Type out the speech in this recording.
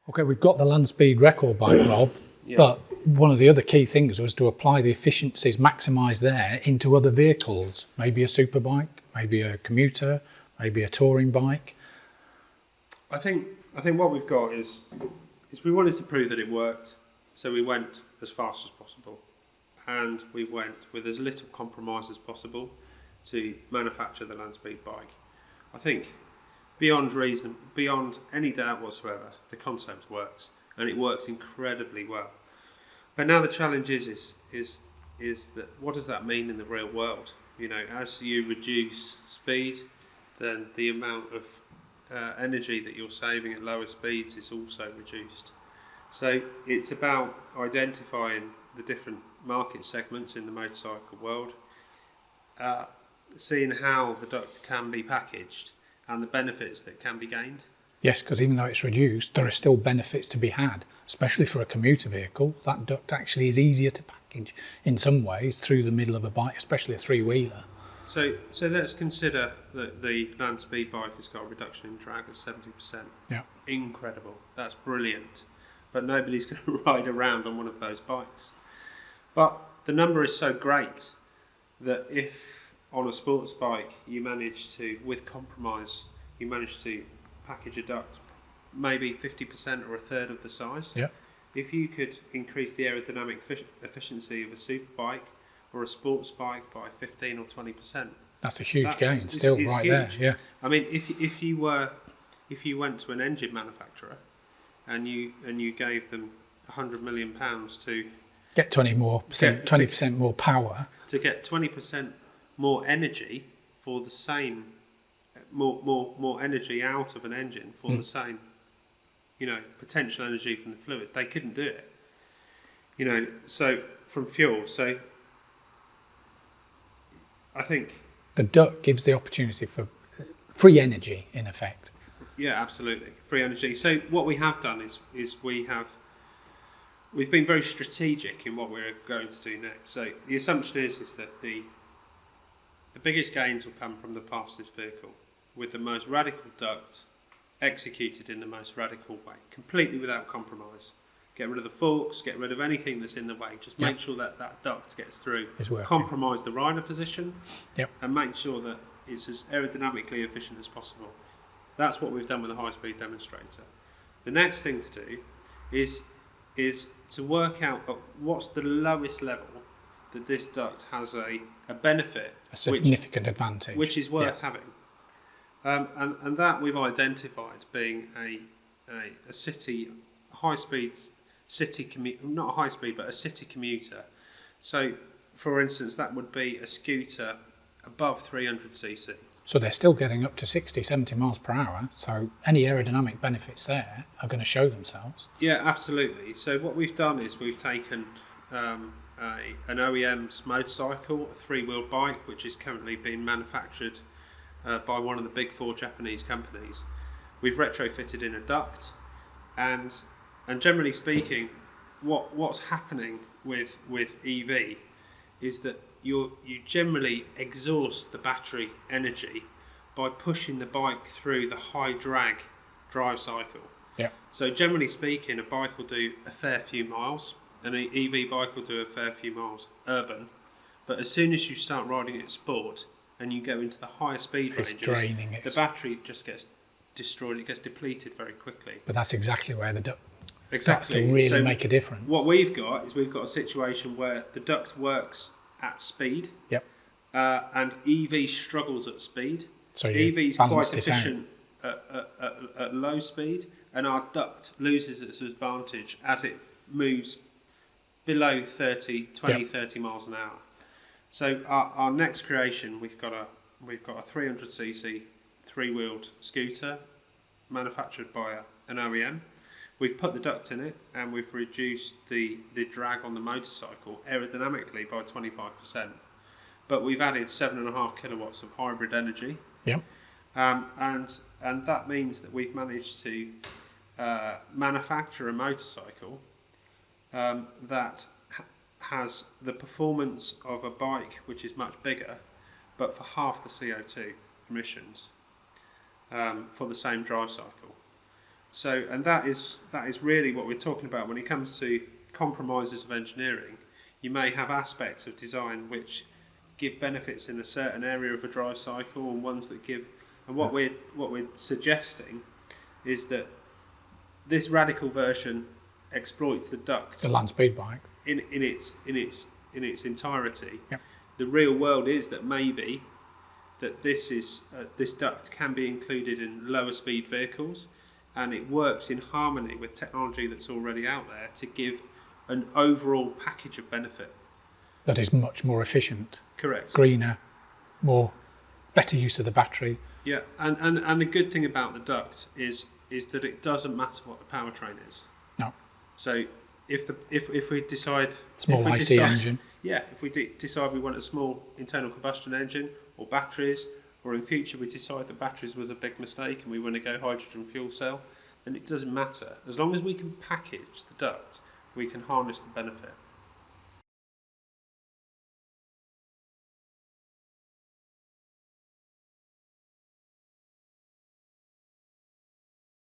Okay, we've got the landspeedrecord bike, Rob, but one of the other key things was to apply the efficiencies maximised there into other vehicles, maybe a superbike, maybe a commuter, maybe a touring bike. I think what we've got is we wanted to prove that it worked, so we went as fast as possible, and we went with as little compromise as possible to manufacture the landspeedbike. I think beyond any doubt whatsoever, the concept works, and it works incredibly well. But now the challenge is that what does that mean in the real world? You know, as you reduce speed, then the amount of energy that you're saving at lower speeds is also reduced. So it's about identifying the different market segments in the motorcycle world, seeing how the duct can be packaged and the benefits that can be gained. Yes, because even though it's reduced, there are still benefits to be had, especially for a commuter vehicle. That duct actually is easier to package in some ways through the middle of a bike, especially a three-wheeler. So let's consider that the landspeedbike has got a reduction in drag of 70%. Yeah. Incredible. That's brilliant. But nobody's going to ride around on one of those bikes. But the number is so great that if on a sports bike you manage to, with compromise, you manage to package a duct maybe 50% or a third of the size. Yeah. If you could increase the aerodynamic efficiency of a superbike or a sports bike by 15 or 20%. That's a huge gain, still right huge. There. Yeah. I mean, if you went to an engine manufacturer and you gave them £100 million to get 20% more power, to get 20% more energy for the same, more energy out of an engine for the same, potential energy from the fluid, they couldn't do it. So from fuel. So I think the duct gives the opportunity for free energy in effect. Yeah, absolutely, free energy. So what we have done is we've been very strategic in what we're going to do next. So the assumption is that the biggest gains will come from the fastest vehicle with the most radical duct executed in the most radical way, completely without compromise. Get rid of the forks, get rid of anything that's in the way. Just make sure that duct gets through. Compromise the rider position, and make sure that it's as aerodynamically efficient as possible. That's what we've done with the high-speed demonstrator. The next thing to do is to work out what's the lowest level that this duct has a benefit, a significant advantage, which is worth having, and that we've identified being a city high-speed city not a high-speed but a city commuter. So, for instance, that would be a scooter above 300cc. So they're still getting up to 60, 70 miles per hour. So any aerodynamic benefits there are going to show themselves. Yeah, absolutely. So what we've done is we've taken an OEM's motorcycle, a three-wheel bike, which is currently being manufactured by one of the big four Japanese companies. We've retrofitted in a duct, and generally speaking, what's happening with EV is that you generally exhaust the battery energy by pushing the bike through the high drag drive cycle. Yeah. So generally speaking, a bike will do a fair few miles, and an EV bike will do a fair few miles urban. But as soon as you start riding it sport and you go into the higher speed ranges, the battery just gets destroyed. It gets depleted very quickly. But that's exactly where the duct starts to really make a difference. What we've got a situation where the duct works at speed. Yep. And EV struggles at speed. So EV is quite efficient at low speed, and our duct loses its advantage as it moves below 30 miles an hour. So our next creation, we've got a 300cc three-wheeled scooter manufactured by an OEM. We've put the duct in it, and we've reduced the drag on the motorcycle aerodynamically by 25%. But we've added 7.5 kilowatts of hybrid energy. Yep. And that means that we've managed to manufacture a motorcycle that has the performance of a bike, which is much bigger, but for half the CO2 emissions for the same drive cycle. So, and that is really what we're talking about when it comes to compromises of engineering. You may have aspects of design which give benefits in a certain area of a drive cycle, and ones that give. And what we're suggesting is that this radical version exploits the duct. The landspeedbike. In its entirety. Yep. The real world is that maybe that this duct can be included in lower speed vehicles, and it works in harmony with technology that's already out there to give an overall package of benefit. That is much more efficient. Correct. Greener, better use of the battery. Yeah, and the good thing about the duct is that it doesn't matter what the powertrain is. No. So if we decide small IC engine. Yeah, if we decide we want a small internal combustion engine or batteries, or in future we decide that batteries was a big mistake and we want to go hydrogen fuel cell, then it doesn't matter. As long as we can package the duct, we can harness the benefit.